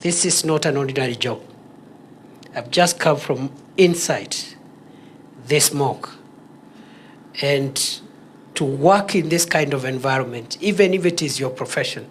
This is not an ordinary job. I've just come from inside this morgue. And to work in this kind of environment, even if it is your profession,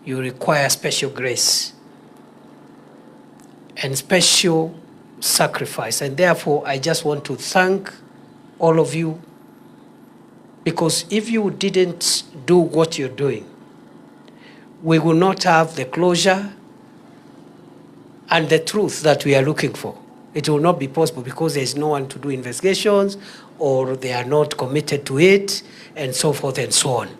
you require special grace and special sacrifice. And therefore, I just want to thank all of you, because if you didn't do what you're doing, we will not have the closure and the truth that we are looking for. It will not be possible because there is no one to do investigations, or they are not committed to it, and so forth and so on.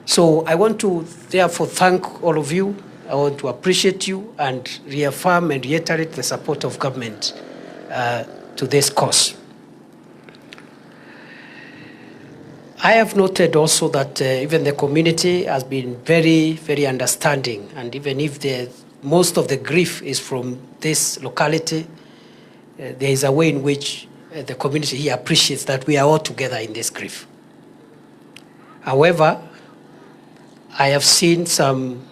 So I want to therefore thank all of you. I want to appreciate you and reaffirm and reiterate the support of government to this cause. I have noted also that even the community has been very, very understanding, and even if most of the grief is from this locality, there is a way in which the community here appreciates that we are all together in this grief. However, I have seen some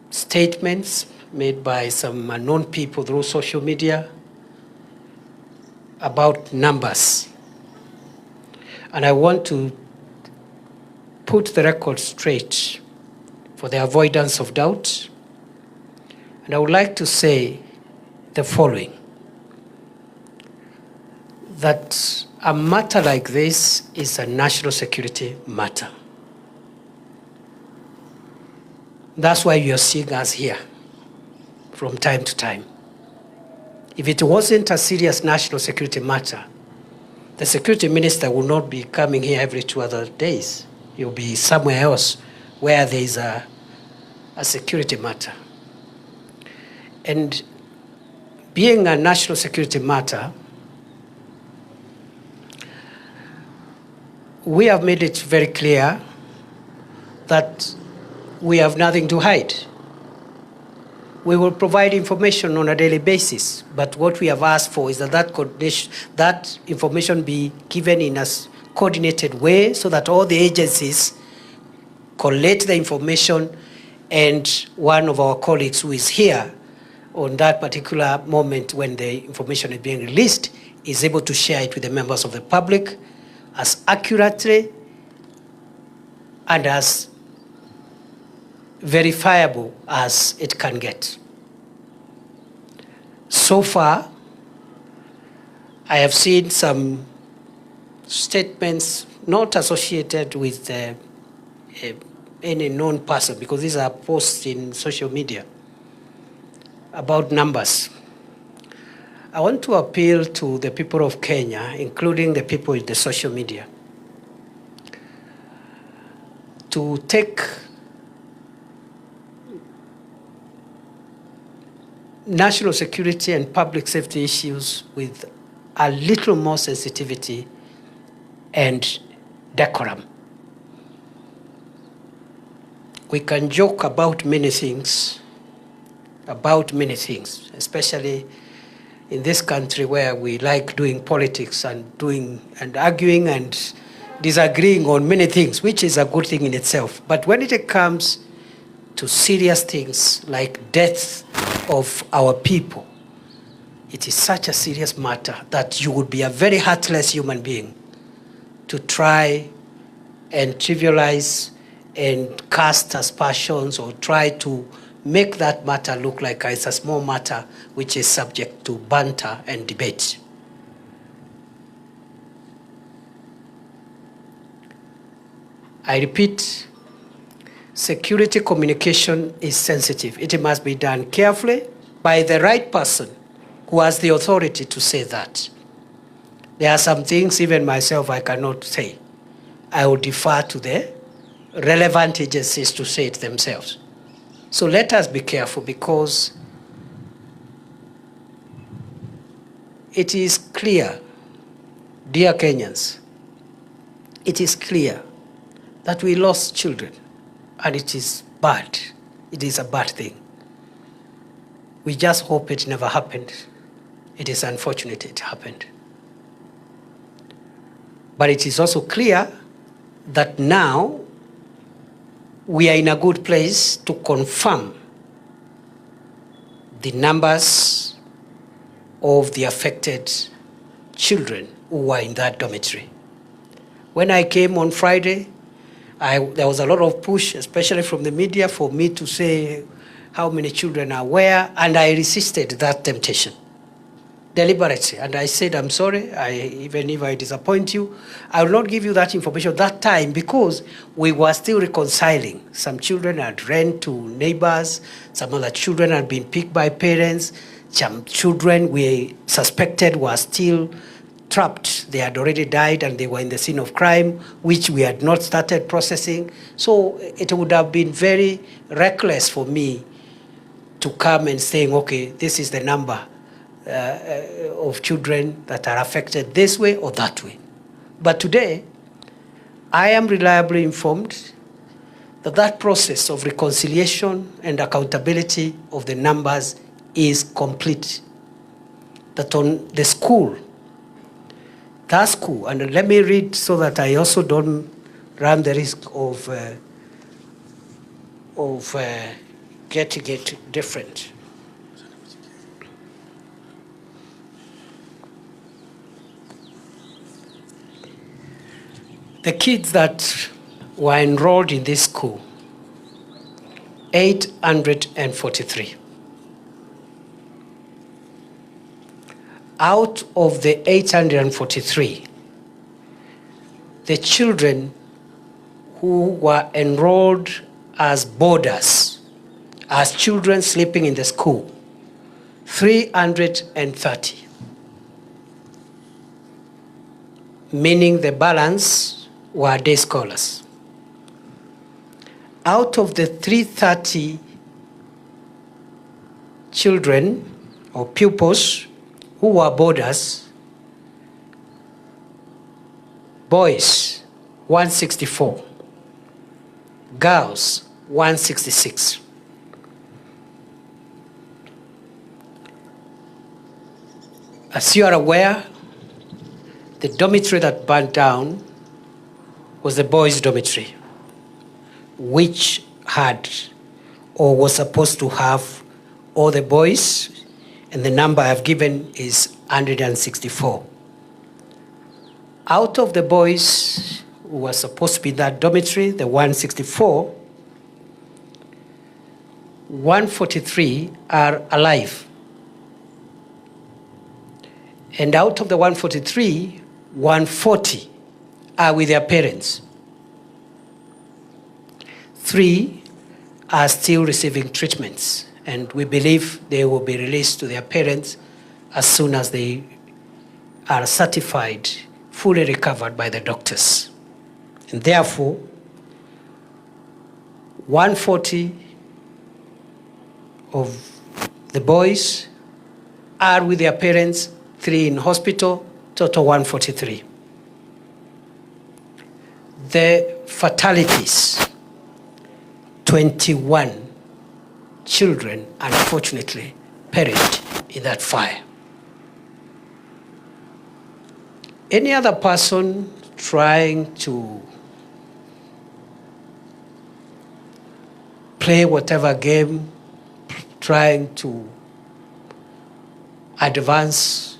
statements made by some unknown people through social media about numbers. And I want to put the record straight for the avoidance of doubt. And I would like to say the following, that a matter like this is a national security matter. That's why you're seeing us here from time to time. If it wasn't a serious national security matter, the security minister will not be coming here every 2 other days. He'll be somewhere else where there is a security matter. And being a national security matter, we have made it very clear that we have nothing to hide. We will provide information on a daily basis, but what we have asked for is that information be given in a coordinated way so that all the agencies collect the information, and one of our colleagues who is here on that particular moment when the information is being released is able to share it with the members of the public as accurately and as verifiable as it can get. So far, I have seen some statements not associated with any known person, because these are posts in social media about numbers. I want to appeal to the people of Kenya, including the people in the social media, to take national security and public safety issues with a little more sensitivity and decorum. We can joke about many things, especially in this country where we like doing politics and arguing and disagreeing on many things, which is a good thing in itself. But when it comes to serious things like death of our people, it is such a serious matter that you would be a very heartless human being to try and trivialize and cast aspersions or try to make that matter look like it's a small matter which is subject to banter and debate. I repeat, security communication is sensitive. It must be done carefully by the right person who has the authority to say that. There are some things even myself I cannot say. I will defer to the relevant agencies to say it themselves. So let us be careful, because it is clear, dear Kenyans, it is clear that we lost children, and it is bad. It is a bad thing. We just hope it never happened. It is unfortunate it happened. But it is also clear that now we are in a good place to confirm the numbers of the affected children who were in that dormitory. When I came on Friday, there was a lot of push, especially from the media, for me to say how many children are where, and I resisted that temptation deliberately. And I said, I'm sorry, even if I disappoint you, I will not give you that information that time, because we were still reconciling. Some children had rent to neighbors, some other children had been picked by parents, some children we suspected were still trapped. They had already died and they were in the scene of crime, which we had not started processing. So it would have been very reckless for me to come and saying, okay, this is the number of children that are affected this way or that way. But today, I am reliably informed that that process of reconciliation and accountability of the numbers is complete. That on the school, that school, and let me read so that I also don't run the risk of getting it different. The kids that were enrolled in this school, 843. Out of the 843, the children who were enrolled as boarders, as children sleeping in the school, 330. Meaning the balance were day scholars. Out of the 330 children or pupils who were boarders, boys 164, girls 166. As you are aware, the dormitory that burned down was the boys' dormitory, which had or was supposed to have all the boys, and the number I've given is 164. Out of the boys who were supposed to be in that dormitory, the 164, 143 are alive. And out of the 143, 140 are with their parents. 3 are still receiving treatments, and we believe they will be released to their parents as soon as they are certified, fully recovered by the doctors. And therefore, 140 of the boys are with their parents, 3 in hospital, total 143. The fatalities, 21 children unfortunately perished in that fire. Any other person trying to play whatever game, trying to advance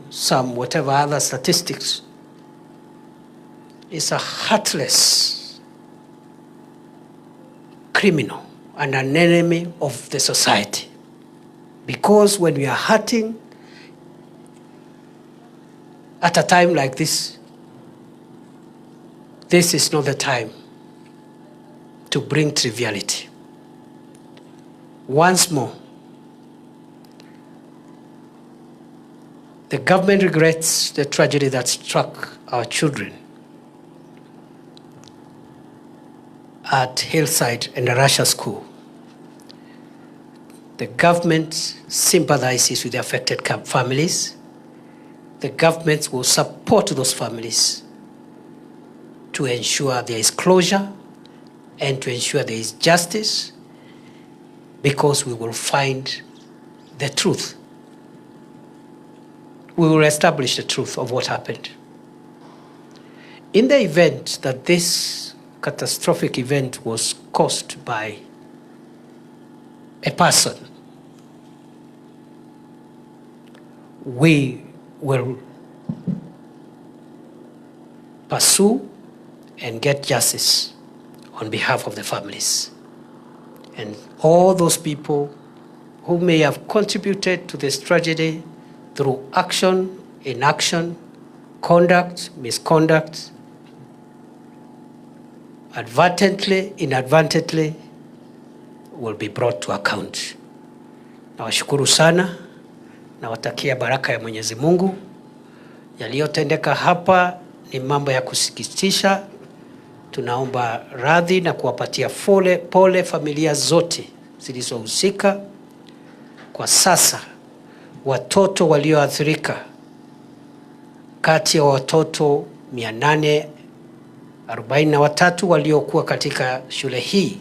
some whatever other statistics, is a heartless criminal and an enemy of the society. Because when we are hurting at a time like this is not the time to bring triviality. Once more, the government regrets the tragedy that struck our children at Hillside and Arusha School. The government sympathizes with the affected families. The government will support those families to ensure there is closure and to ensure there is justice, because we will find the truth. We will establish the truth of what happened. In the event that this catastrophic event was caused by a person, we will pursue and get justice on behalf of the families and all those people who may have contributed to this tragedy through action, inaction, conduct, misconduct, advertently, inadvertently, will be brought to account. Nawashukuru sana, nawatakia baraka ya Mwenyezi Mungu. Yaliyotendeka hapa ni mambo ya kusikitisha. Tunaomba radhi na kuwapatia pole familia zote zilizohusika. Kwa sasa watoto walioathirika, kati ya watoto 843 waliokuwa katika shule hii,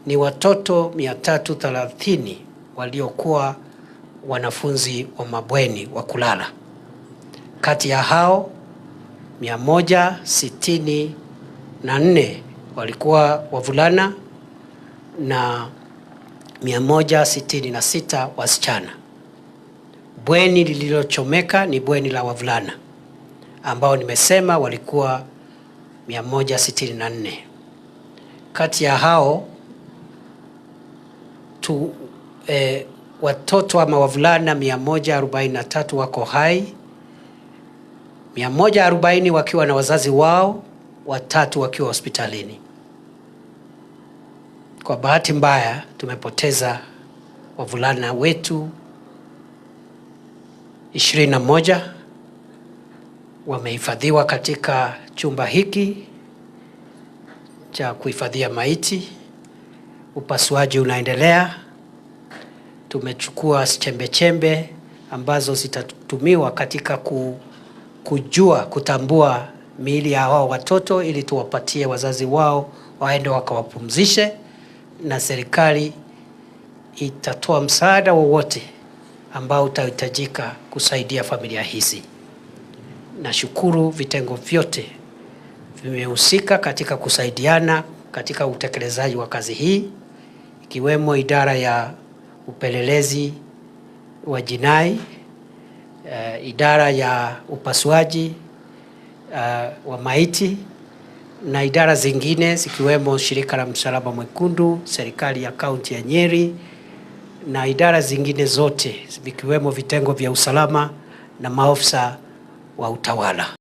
ni watoto 330 waliokuwa wanafunzi wa mabweni wa kulala. Kati ya hao 164 walikuwa wavulana na 166 wasichana. Bweni lililochomeka ni bweni la wavulana ambao nimesema walikuwa 164. Kati ya hao watoto ama wavulana 143 wako hai, 140 wakiwa na wazazi wao, 3 wakiwa hospitalini. Kwa bahati mbaya tumepoteza wavulana wetu 21, wamehifadhiwa katika chumba hiki cha kuhifadhia maiti. Upasuaji unaendelea. Tumechukua chembe ambazo zitatumiwa katika kutambua miili ya hao watoto ili tuwapatie wazazi wao waende wakawapumzishe, na serikali itatoa msaada wowote ambao utahitajika kusaidia familia hizi. Nashukuru vitengo vyote vimehusika katika kusaidiana katika utekelezaji wa kazi hii, ikiwemo idara ya upelelezi wa jinai, idara ya upasuaji wa maiti na idara zingine zikiwemo shirika la Msalaba Mwekundu, serikali ya kaunti ya Nyeri na idara zingine zote vikiwemo vitengo vya usalama na maafisa wa utawala.